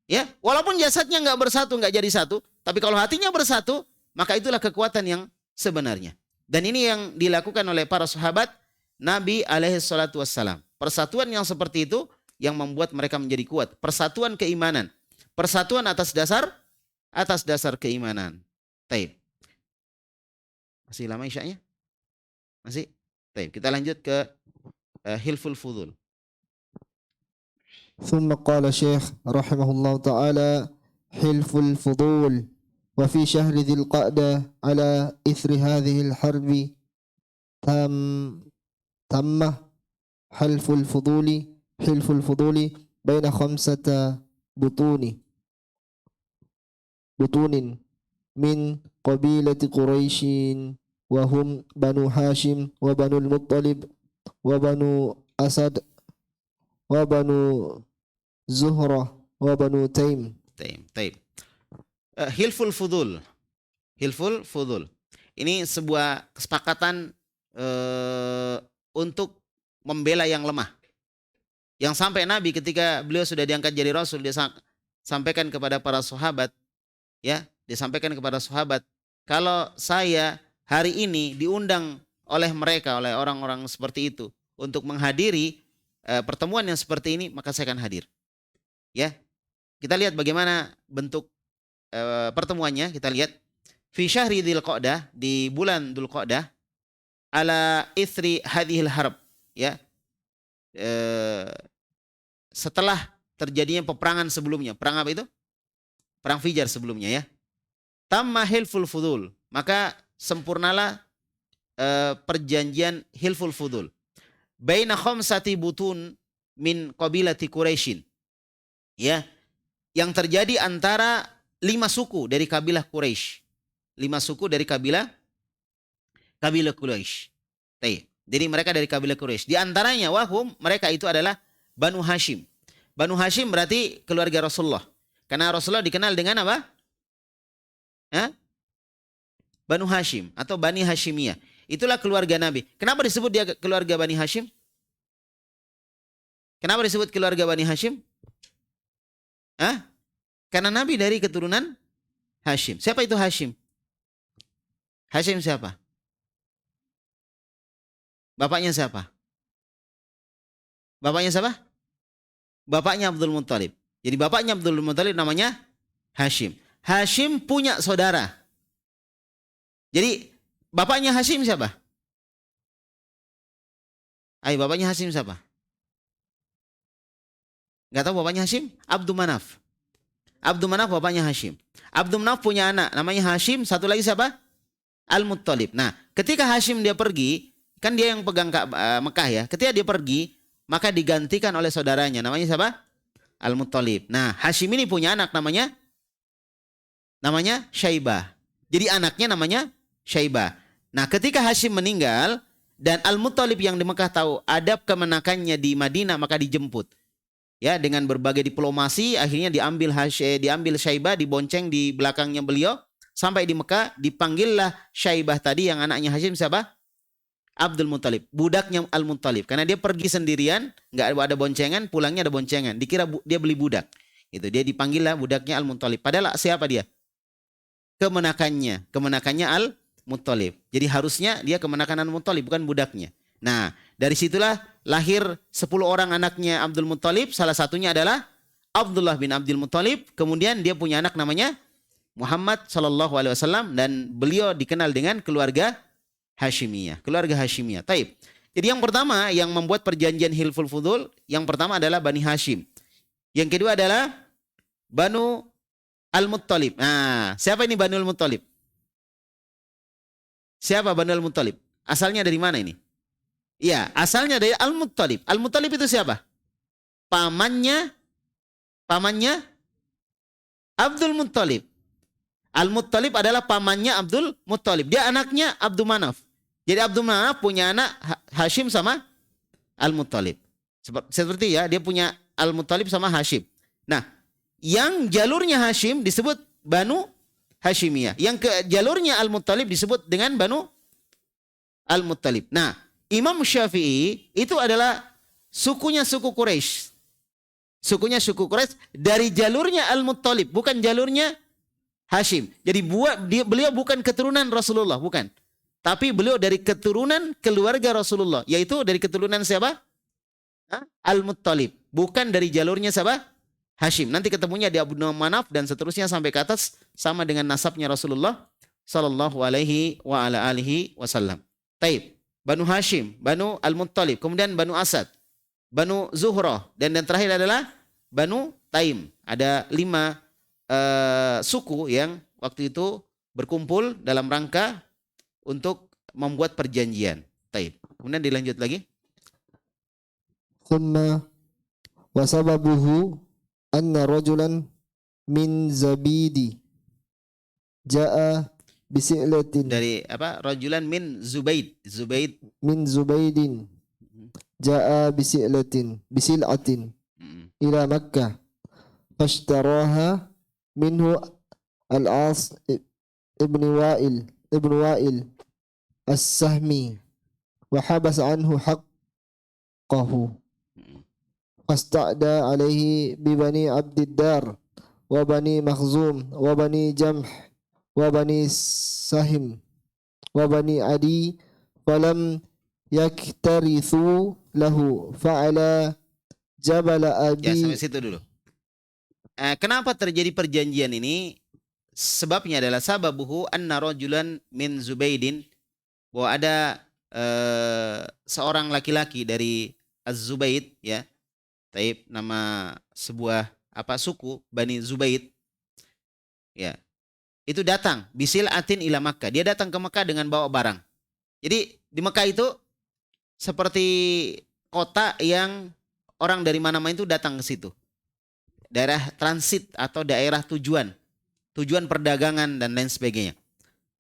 Ya, walaupun jasadnya nggak bersatu, nggak jadi satu, tapi kalau hatinya bersatu, maka itulah kekuatan yang sebenarnya. Dan ini yang dilakukan oleh para sahabat Nabi alaihissalam. Persatuan yang seperti itu yang membuat mereka menjadi kuat. Persatuan keimanan. Persatuan atas dasar keimanan. Taib. Masih lama isya'nya? Masih? Taib. Kita lanjut ke Hilful Fudul. ثم قال الشيخ رحمه الله تعالى حلف الفضول وفي شهر ذي القعدة على إثر هذه الحرب تم حلف الفضول بين 5 بطون من قبيلة قريش وهم بنو هاشم وبنو المطلب وبنو أسد وبنو زهرة وبنو تيم. Taib. Hilful Fudul. Ini sebuah kesepakatan untuk membela yang lemah. Yang sampai Nabi ketika beliau sudah diangkat jadi Rasul, dia sampaikan kepada para sahabat, ya, disampaikan kepada sahabat, kalau saya hari ini diundang oleh mereka, oleh orang-orang seperti itu untuk menghadiri pertemuan yang seperti ini, maka saya akan hadir. Ya, kita lihat bagaimana bentuk pertemuannya. Kita lihat fi syahri dzil qa'dah, di bulan Dzul Qa'dah, ala ithri hadhil harb, ya, setelah terjadinya peperangan sebelumnya. Perang apa itu? Perang Fijar sebelumnya, ya. Tamma hilful fudul, maka sempurnalah perjanjian hilful fudul baina khamsati butun min qabilati Quraisyin, ya, yang terjadi antara 5 suku dari kabilah Quraisy. 5 suku dari kabilah Quraisy. Jadi mereka dari kabilah Quraisy. Di antaranya wahum, mereka itu adalah Banu Hashim. Banu Hashim berarti keluarga Rasulullah. Karena Rasulullah dikenal dengan apa? Banu Hashim atau Bani Hashimiyah. Itulah keluarga Nabi. Kenapa disebut dia keluarga Bani Hashim? Kenapa disebut keluarga Bani Hashim? Karena Nabi dari keturunan Hashim. Siapa itu Hashim? Hashim siapa? Bapaknya siapa? Bapaknya siapa? Bapaknya Abdul Muttalib. Jadi bapaknya Abdul Muttalib namanya Hashim. Hashim punya saudara. Jadi bapaknya Hashim siapa? Ayo, bapaknya Hashim siapa? Gak tahu bapaknya Hashim? Abdul Manaf. Abdul Manaf bapaknya Hashim. Abdul Manaf punya anak namanya Hashim, satu lagi siapa? Al-Muttalib. Nah, ketika Hashim dia pergi, kan dia yang pegang Mekah ya. Ketika dia pergi, maka digantikan oleh saudaranya namanya siapa? Al-Muttalib. Nah, Hashim ini punya anak namanya Syaibah. Jadi anaknya namanya Syaibah. Nah, ketika Hashim meninggal dan Al-Muttalib yang di Mekah tahu adab kemenakannya di Madinah, maka dijemput. Ya, dengan berbagai diplomasi akhirnya diambil Syaibah, dibonceng di belakangnya beliau sampai di Mekah, dipanggillah Syaibah tadi yang anaknya Hashim siapa? Abdul Muttalib, budaknya Al-Muttalib. Karena dia pergi sendirian, nggak ada boncengan, pulangnya ada boncengan. Dikira dia beli budak. Itu dia dipanggillah budaknya Al-Muttalib. Padahal siapa dia? Kemenakannya Al-Muttalib. Jadi harusnya dia kemenakan Al-Muttalib, bukan budaknya. Nah, dari situlah lahir 10 orang anaknya Abdul Muttalib. Salah satunya adalah Abdullah bin Abdul Muttalib. Kemudian dia punya anak namanya Muhammad sallallahu alaihi wasallam dan beliau dikenal dengan keluarga Hashimiyah. Keluarga Hashimiyah. Taib. Jadi yang pertama yang membuat perjanjian Hilful Fudul, yang pertama adalah Bani Hashim. Yang kedua adalah Banu Al-Muttalib. Nah, siapa ini Banu Al-Muttalib? Siapa Banu Al-Muttalib? Asalnya dari mana ini? Iya, asalnya dari Al-Muttalib. Al-Muttalib itu siapa? Pamannya Abdul Muttalib. Al-Muttalib adalah pamannya Abdul Muttalib. Dia anaknya Abdul Manaf. Jadi Abdul Manaf punya anak Hashim sama Al-Muttalib. Seperti ya, dia punya Al-Muttalib sama Hashim. Nah, yang jalurnya Hashim disebut Banu Hashimiyah. Yang ke jalurnya Al-Muttalib disebut dengan Banu Al-Muttalib. Nah, Imam Syafi'i itu adalah sukunya suku Quraisy. Sukunya suku Quraisy dari jalurnya Al-Muttalib, bukan jalurnya Hashim. Jadi beliau bukan keturunan Rasulullah, bukan. Tapi beliau dari keturunan keluarga Rasulullah, yaitu dari keturunan siapa? Al-Muttalib, bukan dari jalurnya siapa? Hashim. Nanti ketemunya di Abu Manaf dan seterusnya sampai ke atas sama dengan nasabnya Rasulullah sallallahu alaihi wa ala alihi wasallam. Taib. Banu Hashim, Banu Al-Muttalib, kemudian Banu Asad, Banu Zuhrah, dan terakhir adalah Banu Taim. Ada 5 suku yang waktu itu berkumpul dalam rangka untuk membuat perjanjian. Taib. Kemudian dilanjut lagi. Thumma wa sababuhu anna rajulan min Zabidi jaa bisi'latin. Dari apa? Rajulan min Zubaid. Min Zubaidin jaa bisi'latin ila Makkah fashtaraha minhu Al-As ibn Wa'il As-Sahmi wa habas anhu haqqahu fasta'da alaihi bi Bani Abdiddar wa Bani Makhzum wa Bani Jamh wa Bani Sahim wa Bani Adi falam yaktarithu lahu fa'ala Jabal Abi. Ya, sampai situ dulu. Kenapa terjadi perjanjian ini? Sebabnya adalah sababuhu anna rajulan min Zubaidin, bahwa ada seorang laki-laki dari Az-Zubaid, ya. Taib, nama sebuah suku Bani Zubaid. Ya. Itu datang bisil atin ila Makkah. Dia datang ke Makkah dengan bawa barang. Jadi di Makkah itu seperti kota yang orang dari mana-mana itu datang ke situ. Daerah transit atau daerah tujuan perdagangan dan lain sebagainya.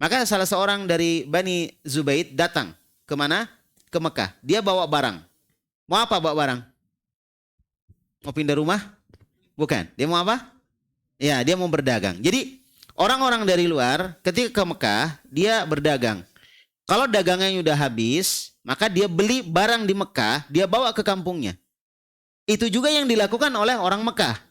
Maka salah seorang dari Bani Zubaid datang ke mana? Ke Mekah. Dia bawa barang. Mau apa bawa barang? Mau pindah rumah? Bukan. Dia mau apa? Ya, dia mau berdagang. Jadi orang-orang dari luar ketika ke Mekah, dia berdagang. Kalau dagangannya udah habis, maka dia beli barang di Mekah, dia bawa ke kampungnya. Itu juga yang dilakukan oleh orang Mekah.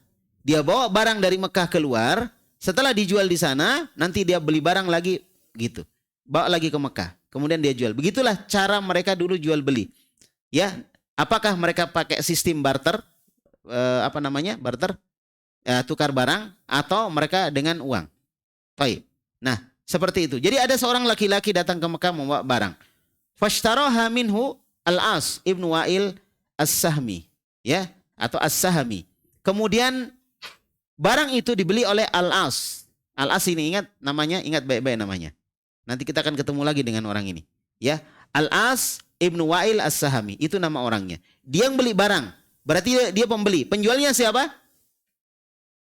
Dia bawa barang dari Mekah keluar, setelah dijual di sana, nanti dia beli barang lagi gitu. Bawa lagi ke Mekah, kemudian dia jual. Begitulah cara mereka dulu jual beli. Ya, apakah mereka pakai sistem barter? Barter? Tukar barang atau mereka dengan uang. Baik. Nah, seperti itu. Jadi ada seorang laki-laki datang ke Mekah membawa barang. Fashtaraha minhu Al-As ibn Wa'il As-Sahmi, ya, atau As-Sahmi. Kemudian Barang itu dibeli oleh Al-As. Al-As ini ingat baik-baik namanya. Nanti kita akan ketemu lagi dengan orang ini. Ya, Al-As Ibnu Wa'il As-Sahami, itu nama orangnya. Dia yang beli barang, berarti dia pembeli. Penjualnya siapa?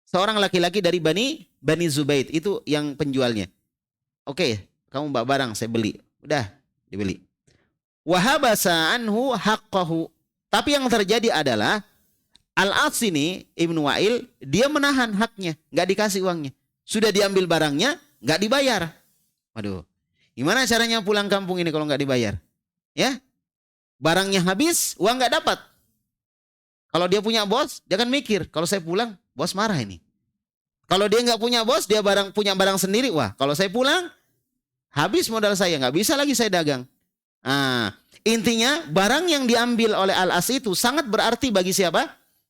Seorang laki-laki dari Bani Zubaid, itu yang penjualnya. Oke, kamu bawa barang, saya beli. Udah, dibeli. Wahabasa anhu haqqahu. Tapi yang terjadi adalah Al-As ini, Ibnu Wa'il, dia menahan haknya. Nggak dikasih uangnya. Sudah diambil barangnya, nggak dibayar. Waduh, gimana caranya pulang kampung ini kalau nggak dibayar? Ya, barangnya habis, uang nggak dapat. Kalau dia punya bos, dia akan mikir, kalau saya pulang, bos marah ini. Kalau dia nggak punya bos, dia punya barang sendiri. Wah, kalau saya pulang, habis modal saya, nggak bisa lagi saya dagang. Nah, intinya barang yang diambil oleh Al-As itu sangat berarti bagi siapa?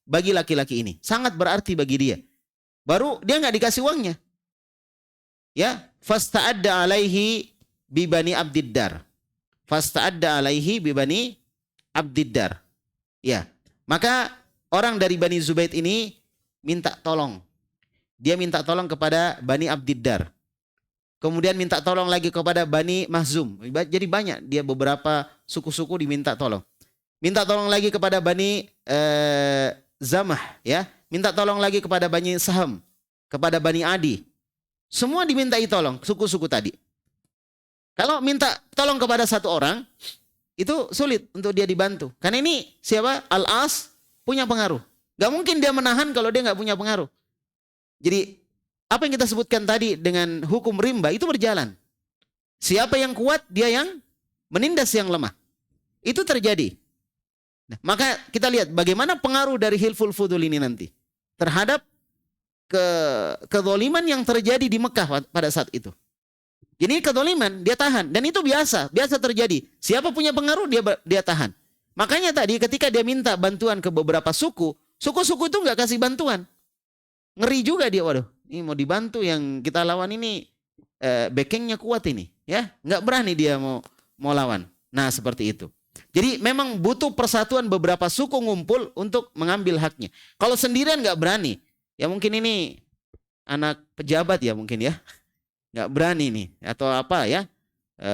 Bagi laki-laki ini. Sangat berarti bagi dia. Baru dia nggak dikasih uangnya. Ya, fasta'adda alaihi bibani Abdiddar. Fasta'adda alaihi bibani Abdiddar. Ya, maka orang dari Bani Zubaid ini minta tolong. Dia minta tolong kepada Bani Abdiddar. Kemudian minta tolong lagi kepada Bani Mahzum. Jadi banyak, dia beberapa suku-suku diminta tolong. Minta tolong lagi kepada Bani Zamah, ya. Minta tolong lagi kepada Bani Saham, kepada Bani Adi. Semua dimintai tolong, suku-suku tadi. Kalau minta tolong kepada satu orang, itu sulit untuk dia dibantu. Karena ini siapa? Al-As punya pengaruh. Gak mungkin dia menahan kalau dia gak punya pengaruh. Jadi apa yang kita sebutkan tadi dengan hukum rimba itu berjalan. Siapa yang kuat, dia yang menindas yang lemah. Itu terjadi. Nah, maka kita lihat bagaimana pengaruh dari hilful fudul ini nanti terhadap kezaliman yang terjadi di Mekah pada saat itu. Jadi kezaliman dia tahan, dan itu biasa terjadi. Siapa punya pengaruh dia tahan. Makanya tadi ketika dia minta bantuan ke beberapa suku itu nggak kasih bantuan. Ngeri juga dia, waduh, ini mau dibantu yang kita lawan ini backingnya kuat ini, ya, nggak berani dia mau lawan. Nah seperti itu. Jadi memang butuh persatuan beberapa suku ngumpul untuk mengambil haknya. Kalau sendirian nggak berani, ya mungkin ini anak pejabat ya mungkin ya, nggak berani nih atau apa ya,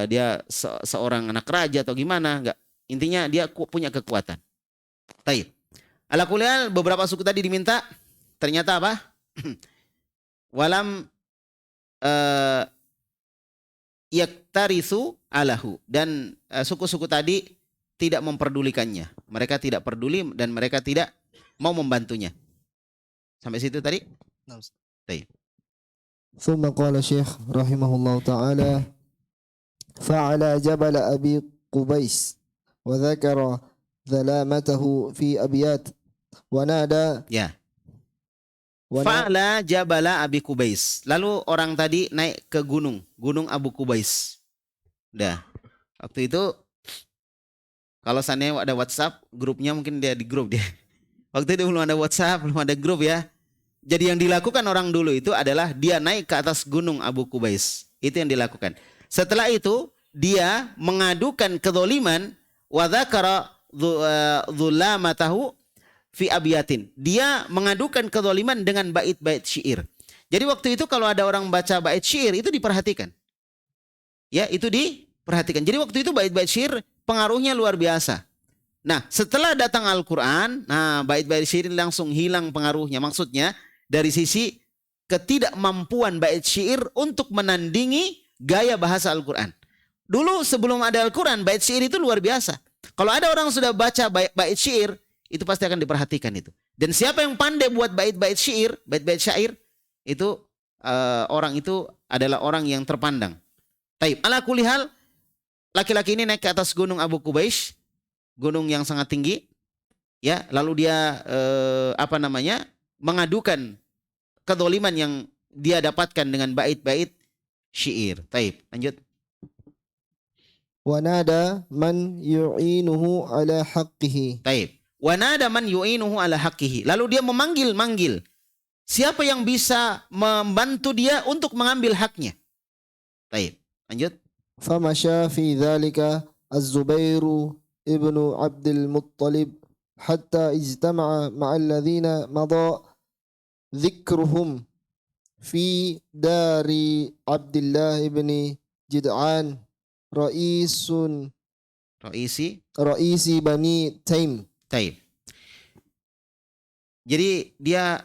dia seorang anak raja atau gimana, nggak. Intinya dia punya kekuatan. Baik. Ala kulli beberapa suku tadi diminta, ternyata apa? Walam yaktarisu alahu, dan suku-suku tadi tidak memperdulikannya. Mereka tidak peduli dan mereka tidak mau membantunya. Sampai situ tadi? Baik. ثم قال الشيخ رحمه الله تعالى فعلى جبل أبي قبيس وذكر ظلامته في أبيات ونادى Ya. Fa'ala jabala Abi Kubais. Lalu orang tadi naik ke gunung Abu Kubais. Udah. Waktu itu kalau seandainya ada WhatsApp, grupnya mungkin dia di grup dia. Waktu itu belum ada WhatsApp, belum ada grup ya. Jadi yang dilakukan orang dulu itu adalah dia naik ke atas gunung Abu Kubais. Itu yang dilakukan. Setelah itu dia mengadukan kezaliman wa dzakara dzulamatahu fi abiyatin. Dia mengadukan kezaliman dengan bait-bait syair. Jadi waktu itu kalau ada orang baca bait syair itu diperhatikan. Ya, itu diperhatikan. Jadi waktu itu bait-bait syair pengaruhnya luar biasa. Nah, setelah datang Al-Quran, nah bait-bait syair langsung hilang pengaruhnya. Maksudnya dari sisi ketidakmampuan bait syair untuk menandingi gaya bahasa Al-Quran. Dulu sebelum ada Al-Quran, bait syair itu luar biasa. Kalau ada orang sudah baca bait syair, itu pasti akan diperhatikan itu. Dan siapa yang pandai buat bait-bait syair, itu orang itu adalah orang yang terpandang. Taib. Ala kulli hal, laki-laki ini naik ke atas gunung Abu Kubais, gunung yang sangat tinggi, ya. Lalu dia mengadukan kezaliman yang dia dapatkan dengan bait-bait syair. Taib. Lanjut. Wanada man yu'inuhu ala haqqihi. Taib. Wanada man yu'inuhu ala haqqihi. Lalu dia memanggil siapa yang bisa membantu dia untuk mengambil haknya. Taib. Lanjut. Famasya fi dzalika Az-Zubair ibnu Abdul Muttalib hatta ijtama'a ma'al ladzina madha ذكرهم في دار عبد الله بن جدعان رئيس رئيس بني تيم. Taib. Jadi dia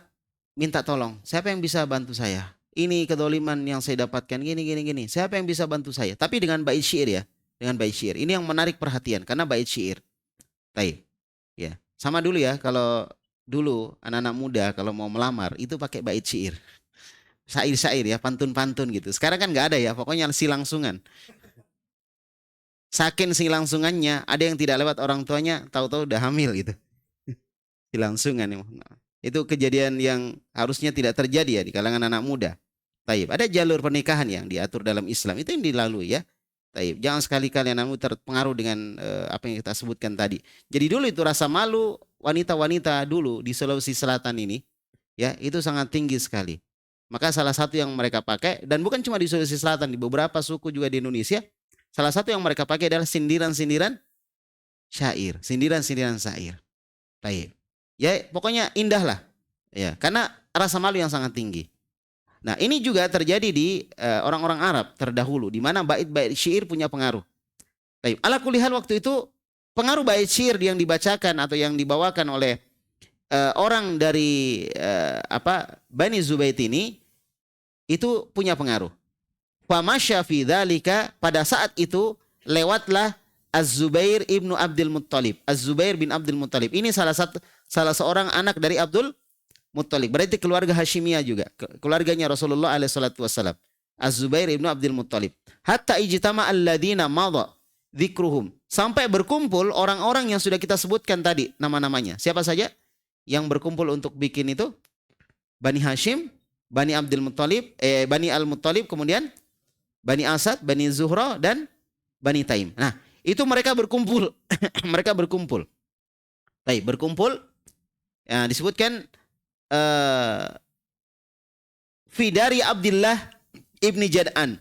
minta tolong, siapa yang bisa bantu saya? Ini kedoliman yang saya dapatkan gini. Siapa yang bisa bantu saya? Tapi dengan bait syair ya, dengan bait syair. Ini yang menarik perhatian karena bait syair. Taib. Ya, sama dulu ya kalau dulu anak-anak muda kalau mau melamar itu pakai bait syair. Syair-syair ya, pantun-pantun gitu. Sekarang kan nggak ada ya, pokoknya silangsungan. Saking silangsungannya, ada yang tidak lewat orang tuanya, tahu-tahu udah hamil gitu. Silangsungan. Itu kejadian yang harusnya tidak terjadi ya di kalangan anak muda. Taib. Ada jalur pernikahan yang diatur dalam Islam, itu yang dilalui ya. Taib. Jangan sekali-kali anakmu terpengaruh dengan apa yang kita sebutkan tadi. Jadi dulu itu rasa malu wanita-wanita dulu di Sulawesi Selatan ini, ya itu sangat tinggi sekali. Maka salah satu yang mereka pakai, dan bukan cuma di Sulawesi Selatan, di beberapa suku juga di Indonesia, salah satu yang mereka pakai adalah sindiran-sindiran syair, sindiran-sindiran syair. Taib. Ya pokoknya indah lah, ya karena rasa malu yang sangat tinggi. Nah ini juga terjadi di orang-orang Arab terdahulu, di mana bait-bait syair punya pengaruh. Taib. Ala kulli hal waktu itu pengaruh bait syair yang dibacakan atau yang dibawakan oleh orang dari Bani Zubayt ini itu punya pengaruh. Famasya fi dzalika, pada saat itu lewatlah Az-Zubair ibnu Abdul Muttalib. Az-Zubair bin Abdul Muttalib. Ini salah seorang anak dari Abdul Muttalib. Berarti keluarga Hashimiyah juga. Keluarganya Rasulullah SAW. Az-Zubair ibnu Abdul Muttalib. Hatta ijtama alladina madha dzikruhum. Sampai berkumpul orang-orang yang sudah kita sebutkan tadi nama-namanya. Siapa saja yang berkumpul untuk bikin itu? Bani Hashim, Bani Abdul Muttalib, Bani Al-Muttalib, kemudian Bani Asad, Bani Zuhra, dan Bani Taim. Nah, itu mereka berkumpul. Mereka berkumpul. Baik, berkumpul. Ya, disebutkan Fidari Abdullah ibni Jad'an.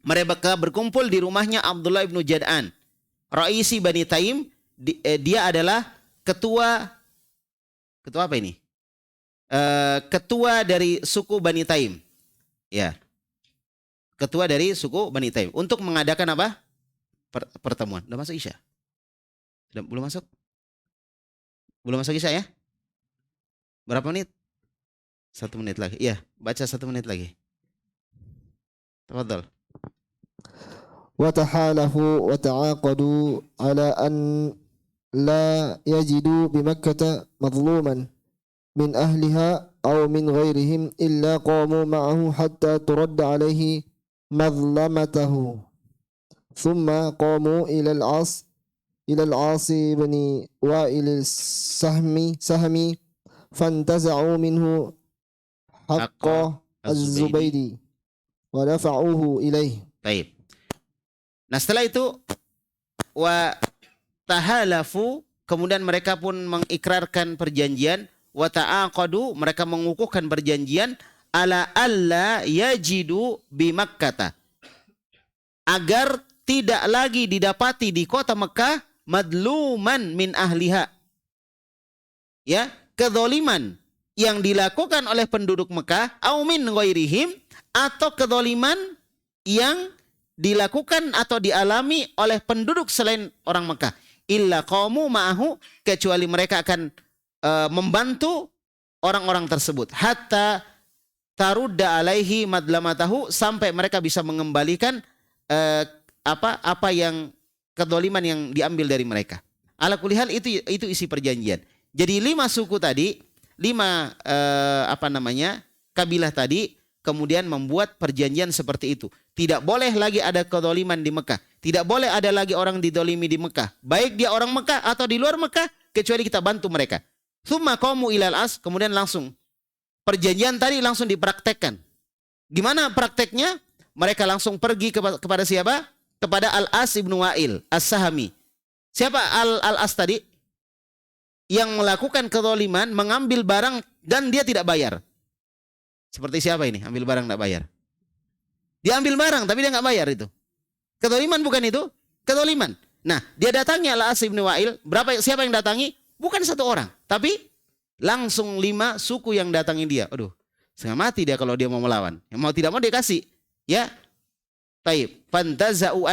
Mereka berkumpul di rumahnya Abdullah ibnu Jad'an. Raisi Bani Taim. Dia adalah ketua apa ini? Ketua dari suku Bani Taim. Ya. Ketua dari suku Bani Taim. Untuk mengadakan apa? Pertemuan. Udah masuk Isya? Belum masuk? Belum masuk Isya ya? Berapa menit? 1 menit lagi. Iya, baca 1 menit lagi. Tafadhal. وتحالفوا وتعاقدوا على أن لا يجدوا بمكة مظلوما من أهلها أو من غيرهم إلا قاموا معه حتى ترد عليه مظلمته ثم قاموا إلى العاص بن وائل السهمي فانتزعوا منه حق الزبيدي ودفعوه إليه. Baik. Nah setelah itu wa tahalafu, kemudian mereka pun mengikrarkan perjanjian, wa ta'aqadu, mereka mengukuhkan perjanjian, ala alla yajidu bi Makkah, agar tidak lagi didapati di kota Mekah madluman min ahliha, ya, kezaliman yang dilakukan oleh penduduk Mekah, au min ghairihim, atau kezaliman yang dilakukan atau dialami oleh penduduk selain orang Mekah, illa qaumu ma'ahu, kecuali mereka akan membantu orang-orang tersebut, hatta tarudda alaihi madlamatahu, sampai mereka bisa mengembalikan apa yang kedzaliman yang diambil dari mereka. Ala kulli hal itu isi perjanjian. Jadi 5 suku tadi, 5 kabilah tadi kemudian membuat perjanjian seperti itu. Tidak boleh lagi ada kedzaliman di Mekah. Tidak boleh ada lagi orang didolimi di Mekah. Baik dia orang Mekah atau di luar Mekah, kecuali kita bantu mereka. Tsumma qamu ilal as, kemudian langsung perjanjian tadi langsung dipraktekkan. Gimana prakteknya? Mereka langsung pergi kepada siapa? Kepada Al-As ibnu Wa'il As-Sahami. Siapa Al-As tadi? Yang melakukan kedzaliman, mengambil barang dan dia tidak bayar. Seperti siapa ini? Ambil barang tidak bayar. Dia ambil barang tapi dia nggak bayar itu. Kedzaliman bukan itu? Kedzaliman. Nah, dia datangi Al-As ibnu Wa'il. Siapa yang datangi? Bukan 1 orang, tapi Langsung 5 suku yang datangi dia. Aduh, setengah mati dia kalau dia mau melawan. Mau tidak mau dia kasih. Ya. Taib. Fantaza'u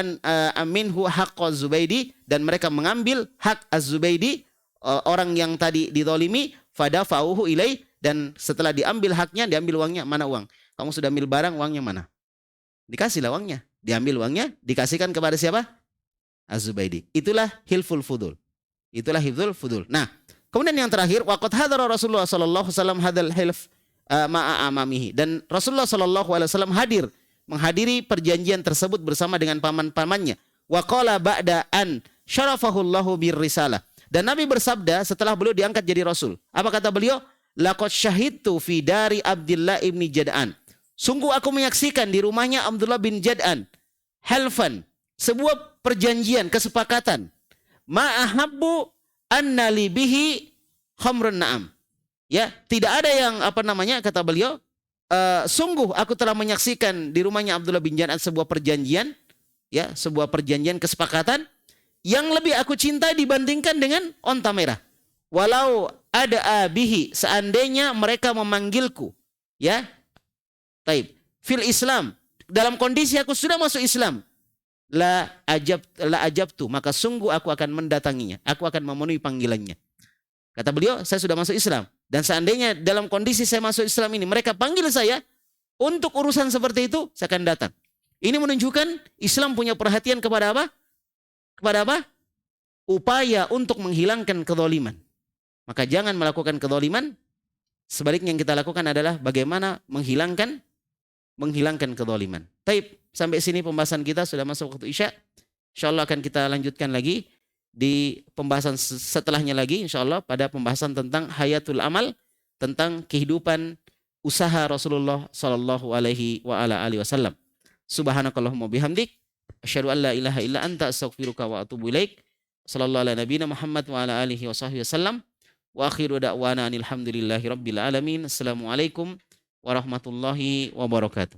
minhu haqqa Zubaidi, dan mereka mengambil hak Az-Zubaidi, orang yang tadi dizalimi, fadafa'uhu ilai, dan setelah diambil haknya, diambil uangnya. Mana uang? Kamu sudah ambil barang, uangnya mana? Dikasihlah uangnya. Diambil uangnya, dikasihkan kepada siapa? Az-Zubaidi. Itulah hilful fudul. Itulah hilful fudul. Nah, kemudian yang terakhir, waqad hadara Rasulullah sallallahu alaihi wasallam hadal hilf ma'a amamihi, dan Rasulullah sallallahu alaihi wasallam menghadiri perjanjian tersebut bersama dengan paman-pamannya. Wa qala ba'da an syarafahullahu birrisalah. Dan Nabi bersabda setelah beliau diangkat jadi rasul. Apa kata beliau? Laqad syahidtu fi dari Abdullah ibni Jad'an. Sungguh aku menyaksikan di rumahnya Abdullah bin Jad'an halfan, sebuah perjanjian, kesepakatan. Ma'ahabbu anna li bihi khamrun na'am. Ya, tidak ada yang kata beliau, sungguh aku telah menyaksikan di rumahnya Abdullah bin Jad'an sebuah perjanjian, ya, sebuah perjanjian kesepakatan yang lebih aku cintai dibandingkan dengan onta merah. Walau ada abihi, seandainya mereka memanggilku, ya, taib, fil Islam, dalam kondisi aku sudah masuk Islam, la ajabtu, maka sungguh aku akan mendatanginya, aku akan memenuhi panggilannya. Kata beliau, saya sudah masuk Islam, dan seandainya dalam kondisi saya masuk Islam ini mereka panggil saya untuk urusan seperti itu, saya akan datang. Ini menunjukkan Islam punya perhatian kepada apa? Kepada apa? Upaya untuk menghilangkan kezaliman. Maka jangan melakukan kezaliman. Sebaliknya yang kita lakukan adalah bagaimana menghilangkan kezaliman. Taib, sampai sini pembahasan kita, sudah masuk waktu Isya. Insyaallah akan kita lanjutkan lagi di pembahasan setelahnya lagi, insyaallah pada pembahasan tentang hayatul amal, tentang kehidupan usaha Rasulullah sallallahu alaihi wasallam. Subhanakallahumma bihamdik, asyhadu an la ilaha illa anta, astaghfiruka wa atubu ilaik. Sallallahu ala nabiyina Muhammad wa ala alihi wasallam. Wa akhiru da'wana alhamdulillahi rabbil alamin. Assalamualaikum warahmatullahi wabarakatuh.